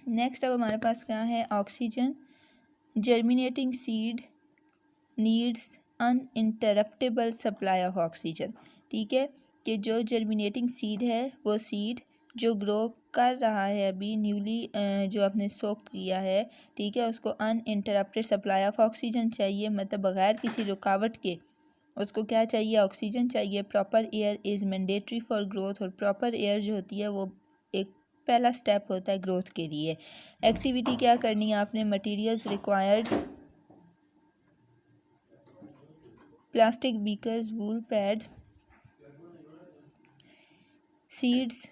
Next अब हमारे पास क्या है, oxygen. Germinating seed needs uninterruptible supply of oxygen. ठीक है, कि जो जर्मिनेटिंग सीड है वो सीड जो ग्रो कर रहा है अभी न्यूली जो आपने सोक किया है, ठीक है, उसको अनइंटरप्टेड सप्लाई ऑफ ऑक्सीजन चाहिए, मतलब बगैर किसी रुकावट के उसको क्या चाहिए, ऑक्सीजन चाहिए। Proper air is mandatory for growth, और प्रॉपर एयर जो होती है वो एक पहला स्टेप होता है ग्रोथ के लिए। एक्टिविटी क्या करनी है आपने, materials required plastic beakers, wool pad, seeds,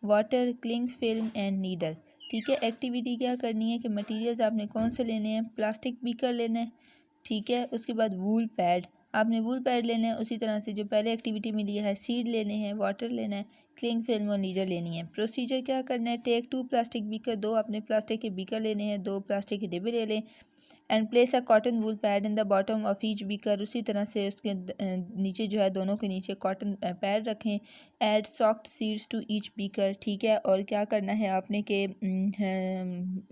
water, cling film and needle. ठीक है, एक्टिविटी क्या करनी है कि मटेरियल्स आपने कौन से लेने हैं, प्लास्टिक बीकर लेना है, ठीक है, उसके बाद वूल पैड, आपने वूल पैड लेना है उसी तरह से जो पहले एक्टिविटी में लिया है, सीड लेने हैं, वाटर लेना है, क्लिंग फिल्म और नीडल लेनी है। प्रोसीजर क्या करना है, टेक 2 प्लास्टिक बीकर, 2 आपने प्लास्टिक के बीकर लेने हैं, 2 प्लास्टिक के डिब्बे ले लें, and place a cotton wool pad in the bottom of each beaker, उसी तरह से उसके नीचे जो है दोनों के नीचे कॉटन पैड रखें। Add soft seeds to each beaker, ठीक है, और क्या करना है आपने कि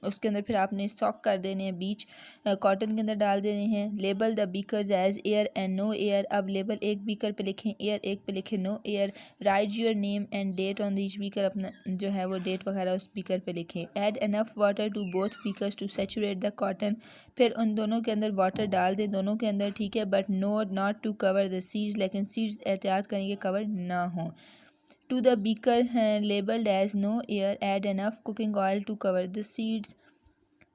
उसके अंदर फिर आपने सॉक कर देने हैं, बीच कॉटन के अंदर डाल देने हैं। Label the beakers as air and no air, अब लेबल एक बीकर पे लिखें एयर, एक पे लिखें no air. Write your name and date on each beaker, अपना जो है वो डेट वगैरह उस बीकर पे लिखें। Add enough water to both beakers to saturate the cotton, फिर उन दोनों के अंदर वाटर डाल दें दोनों के अंदर, ठीक है, but not to cover the seeds, लेकिन सीड्स एहतियात करेंगे कवर ना हो। To the beaker labelled as no air, add enough cooking oil to cover the seeds.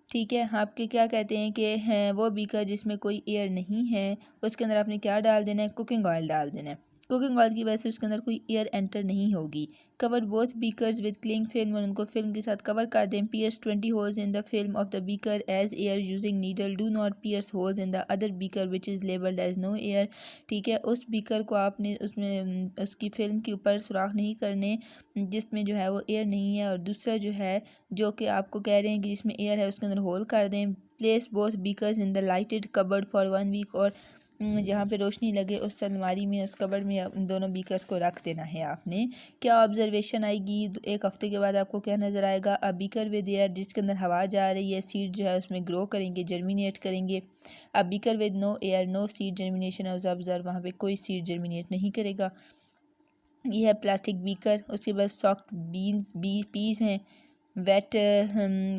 ठीक है, आपके क्या कहते हैं कि हैं वो बीकर जिसमें कोई एयर नहीं है, उसके अंदर आपने क्या डाल देना है, कुकिंग ऑयल डाल देना है। कुकिंग ऑयल की वजह से उसके अंदर कोई एयर एंटर नहीं होगी। Cover both beakers with cling film, और उनको फिल्म के साथ कवर कर दें। Pierce 20 holes in the film of the beaker as air using needle, do not pierce holes in the other beaker which is labelled as no air. ठीक है, उस beaker को आपने उसमें उसकी फिल्म के ऊपर सुराख नहीं करने जिसमें जो है वो एयर नहीं है, और दूसरा जो है जो कि आपको कह रहे हैं कि जिसमें एयर है उसके अंदर होल कर दें। Place both beakers in the lighted cupboard for 1 week, और जहाँ पे रोशनी लगे उस अलमारी में, उस कबर्ड में उन दोनों बीकर्स को रख देना है आपने। क्या ऑब्जर्वेशन आएगी, एक हफ्ते के बाद आपको क्या नज़र आएगा, अ बीकर विद एयर, जिसके अंदर हवा जा रही है, सीड जो है उसमें ग्रो करेंगे, जर्मिनेट करेंगे। A beaker with no air, no seed germination observe, वहाँ पे कोई सीड जर्मिनेट नहीं करेगा। ये है प्लास्टिक बीकर। उसके बाद सॉफ्ट पीस हैं, वेट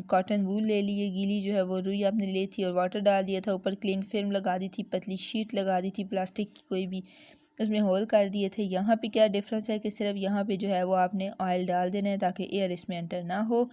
कॉटन वूल ले लिए, गीली जो है वो रुई आपने ली थी और वाटर डाल दिया था, ऊपर क्लिंग फिल्म लगा दी थी, पतली शीट लगा दी थी प्लास्टिक की कोई भी, उसमें होल कर दिए थे। यहाँ पे क्या डिफरेंस है कि सिर्फ यहाँ पे जो है वो आपने ऑयल डाल देना है ताकि एयर इसमें एंटर ना हो।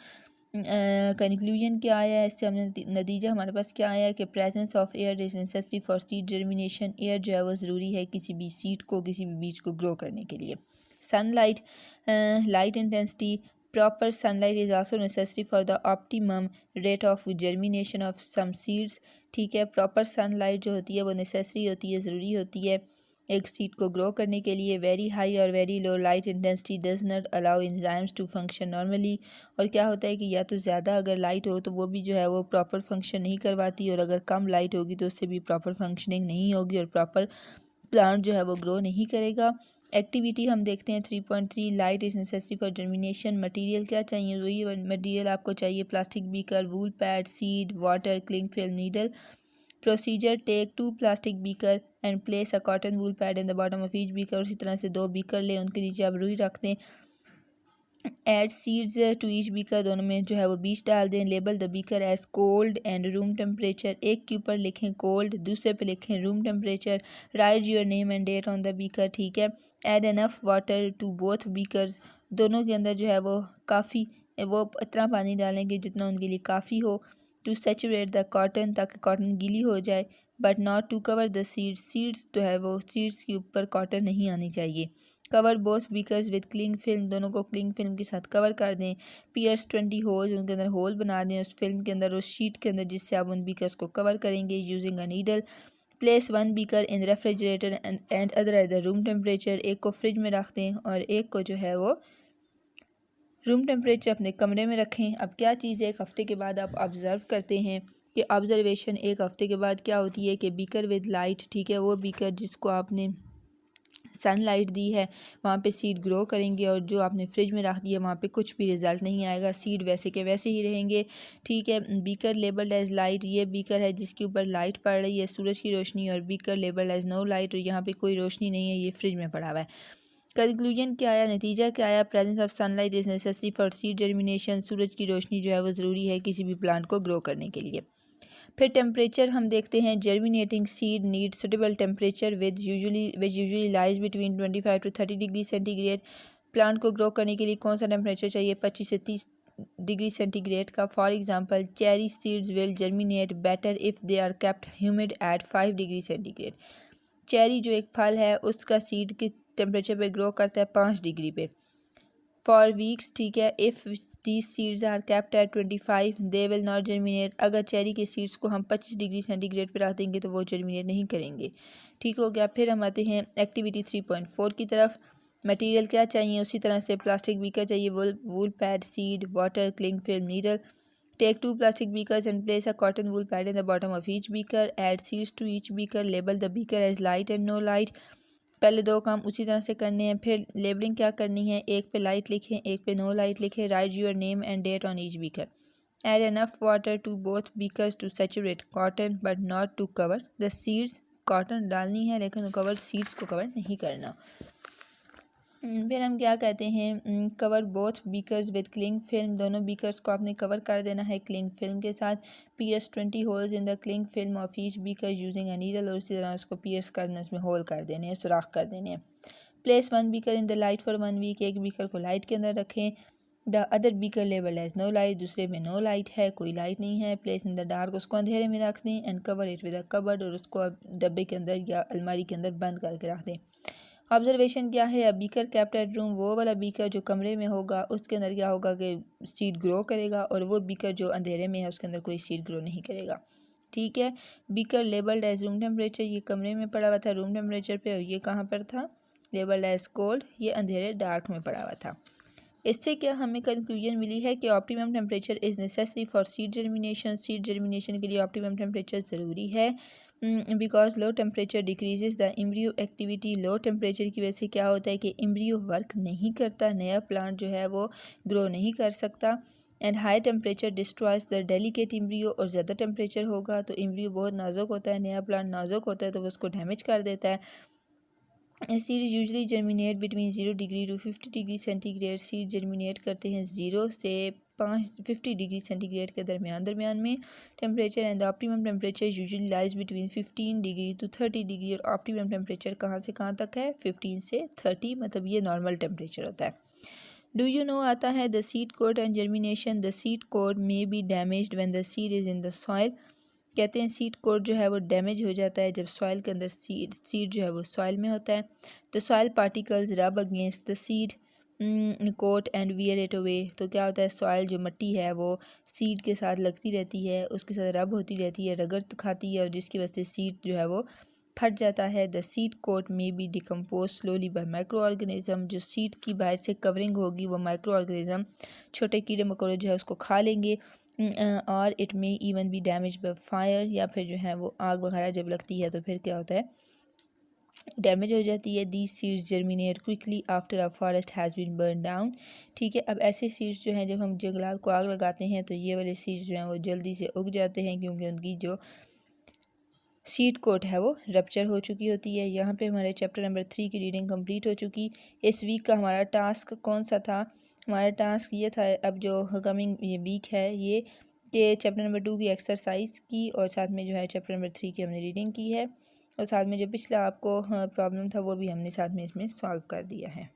कंक्लूजन क्या आया है इससे, हमने नतीजा हमारे पास क्या आया है कि presence of air is necessary for seed germination, air जो है वो ज़रूरी है किसी भी सीड को, किसी भी बीज को ग्रो करने के लिए। Sunlight, light intensity, proper sunlight is also necessary for the optimum rate of germination of some seeds। ठीक है, प्रॉपर सनलाइट जो होती है वो नेसेसरी होती है, ज़रूरी होती है एक सीड को ग्रो करने के लिए। वेरी हाई और very low light intensity does not allow enzymes to function normally, और क्या होता है कि या तो ज़्यादा अगर लाइट हो तो वो भी जो है वो प्रॉपर फंक्शन नहीं करवाती, और अगर कम लाइट होगी तो उससे भी प्रॉपर फंक्शनिंग नहीं होगी और प्रॉपर प्लांट जो है वो ग्रो नहीं करेगा। एक्टिविटी हम देखते हैं 3.3, light is necessary for germination. Material क्या चाहिए, वही मटेरियल आपको चाहिए, plastic beaker, wool pad, seed, water, cling film, needle. Procedure, take 2 plastic beaker and place a cotton wool pad in the bottom of each beaker, उसी तरह से 2 beaker लें, उनके नीचे आप रुई रख दें। Add seeds to each beaker, दोनों में जो है वो बीज डाल दें। Label the beaker as cold and room temperature, एक के ऊपर लिखें कोल्ड, दूसरे पे लिखें room temperature. Write your name and date on the beaker, ठीक है। Add enough water to both beakers, दोनों के अंदर जो है वो काफ़ी, वो इतना पानी डालेंगे जितना उनके लिए काफ़ी हो। टू सैचुरेट द कॉटन, ताकि कॉटन गीली हो जाए, but not to cover the seeds, seeds जो है वो सीड्स के ऊपर कॉटन नहीं आनी चाहिए। Cover both beakers with cling film, दोनों को क्लिंग फिल्म के साथ कवर कर दें। पियर्स 20 होल्स, उनके अंदर होल बना दें उस फिल्म के अंदर, उस शीट के अंदर जिससे आप उन बीकर्स को कवर करेंगे using a needle. Place 1 beaker in refrigerator and other at the room temperature, एक को फ्रिज में रख दें और एक को जो है वो रूम टेम्परेचर अपने कमरे में रखें। अब क्या चीज़ है, एक हफ़्ते के बाद आप ऑब्ज़र्व करते हैं कि ऑब्ज़र्वेशन एक हफ़्ते के बाद क्या होती है कि बीकर विद लाइट, ठीक है, वो बीकर जिसको आपने सनलाइट दी है वहाँ पे सीड ग्रो करेंगे, और जो आपने फ्रिज में रख दिया वहाँ पे कुछ भी रिज़ल्ट नहीं आएगा, सीड वैसे के वैसे ही रहेंगे। ठीक है, बीकर लेबल्ड एज लाइट, ये बीकर है जिसके ऊपर लाइट पड़ रही है, सूरज की रोशनी, और beaker labelled as no light, और यहाँ पे कोई रोशनी नहीं है, ये फ्रिज में पड़ा हुआ है। कंक्लूजन क्या आया, नतीजा क्या आया, presence of sunlight is necessary for seed germination, सूरज की रोशनी जो है वो ज़रूरी है किसी भी प्लांट को ग्रो करने के लिए। फिर टेम्परेचर हम देखते हैं, germinating seed need suitable temperature which usually lies between 25 to 30 degree centigrade. Plant को ग्रो करने के लिए कौन सा टेम्परेचर चाहिए, 25 से 30 डिग्री सेंटीग्रेड का। For example cherry seeds will germinate better if they are kept humid at 5 degree centigrade. Cherry जो एक फल है उसका सीड किस टेम्परेचर पे ग्रो करता है, 5 डिग्री पे। फॉर वीक्स, ठीक है, if these seeds are kept at 25 they will not germinate. अगर चेरी के सीड्स को हम 25 डिग्री सेंटीग्रेड पर रख देंगे तो वो जर्मिनेट नहीं करेंगे। ठीक हो गया। फिर हम आते हैं एक्टिविटी 3.4 की तरफ। मटेरियल क्या चाहिए, उसी तरह से प्लास्टिक बीकर चाहिए, wool pad, seed, water, cling film, needle. Take 2 plastic beakers and place a cotton wool pad in the bottom of each beaker. Add seeds to each beaker. Label the beaker as light and no light. पहले दो काम उसी तरह से करने हैं। फिर labelling क्या करनी है, एक पे लाइट लिखें, एक पे नो लाइट लिखें। Write your name and date on each beaker. Add enough water to both beakers to saturate cotton but not to cover the seeds. Cotton डालनी है लेकिन कवर सीड्स को कवर नहीं करना। फिर हम क्या कहते हैं, cover both beakers with cling film. दोनों बीकर्स को आपने कवर कर देना है क्लिंग फिल्म के साथ। Pierce 20 holes in the cling film of each beaker using a needle, और इसी तरह उसको पियर्स करना, उसमें होल कर देने हैं, सुराख कर देने हैं। Place 1 beaker in the light for 1 week. एक बीकर को लाइट के अंदर रखें। The other beaker label as no light, दूसरे में नो लाइट है, कोई लाइट नहीं है। प्लेस इन द डार्क, उसको अंधेरे में रख दें। And cover it with a cupboard, और उसको डब्बे के अंदर या अलमारी के अंदर बंद करके रख दें। ऑब्जर्वेशन क्या है, बीकर कैप्ट एट रूम, वो वाला बीकर जो कमरे में होगा उसके अंदर क्या होगा कि सीड ग्रो करेगा, और वो बीकर जो अंधेरे में है उसके अंदर कोई सीड ग्रो नहीं करेगा। ठीक है, beaker labelled as room temperature, ये कमरे में पड़ा हुआ था रूम टेम्परेचर पे, और ये कहाँ पर था, लेबल्ड एज कोल्ड, ये अंधेरे डार्क में पड़ा हुआ था। इससे क्या हमें कंक्लूजन मिली है कि optimum temperature is necessary for seed germination, seed germination के लिए ऑप्टिमम टेम्परेचर ज़रूरी है। Because low temperature decreases the embryo activity. Low temperature की वजह से क्या होता है कि एम्ब्रियो वर्क नहीं करता, नया प्लांट जो है वो ग्रो नहीं कर सकता। And high temperature destroys the delicate embryo, और ज़्यादा टेम्परेचर होगा तो एम्ब्रियो बहुत नाजुक होता है, नया प्लांट नाजुक होता है तो वो उसको डैमेज कर देता है। Seed usually germinate between 0 degree to 50 degree centigrade. Seed germinate करते हैं 0 से 50 डिग्री सेंटीग्रेड के दरमियान में temperature. And the optimum temperature usually lies between 15 degree to 30 degree. और ऑप्टिमम टेम्परेचर कहाँ से कहाँ तक है, 15 से 30, मतलब ये नॉर्मल टेम्परेचर होता है। डू यू नो आता है the seed code and germination. The seed code may be damaged when the seed is in the soil. कहते हैं सीड कोड जो है वो डैमेज हो जाता है जब सॉइल के अंदर सीड जो है वो सॉइल में होता है। The soil particles rub against the seed coat and wear it away. तो क्या होता है, सॉइल जो मिट्टी है वो सीड के साथ लगती रहती है, उसके साथ रब होती रहती है, रगड़ खाती है, और जिसकी वजह से सीड जो है वो फट जाता है। द सीड कोट में B decompose slowly bye micro organism. जो सीड की बाहर से कवरिंग होगी वो माइक्रो ऑर्गेनिज्म, छोटे कीड़े मकोड़े जो है उसको खा लेंगे। और it may even be damage by fire, या फिर जो है वो आग वगैरह जब लगती है तो फिर क्या होता है, डैमेज हो जाती है। These seeds germinate quickly after a forest has been burn down. ठीक है, अब ऐसे सीड्स जो हैं जब हम जंगलात को आग लगाते हैं तो ये वाले सीड्स जो हैं वो जल्दी से उग जाते हैं, क्योंकि उनकी जो सीड कोट है वो रप्चर हो चुकी होती है। यहाँ पे हमारे चैप्टर नंबर 3 की रीडिंग कंप्लीट हो चुकी। इस वीक का हमारा टास्क कौन सा था, हमारा टास्क ये था, अब जो कमिंग ये वीक है ये चैप्टर नंबर 2 की एक्सरसाइज की, और साथ में जो है चैप्टर नंबर 3 की हमने रीडिंग की है, और साथ में जो पिछला आपको प्रॉब्लम था वो भी हमने साथ में इसमें सॉल्व कर दिया है।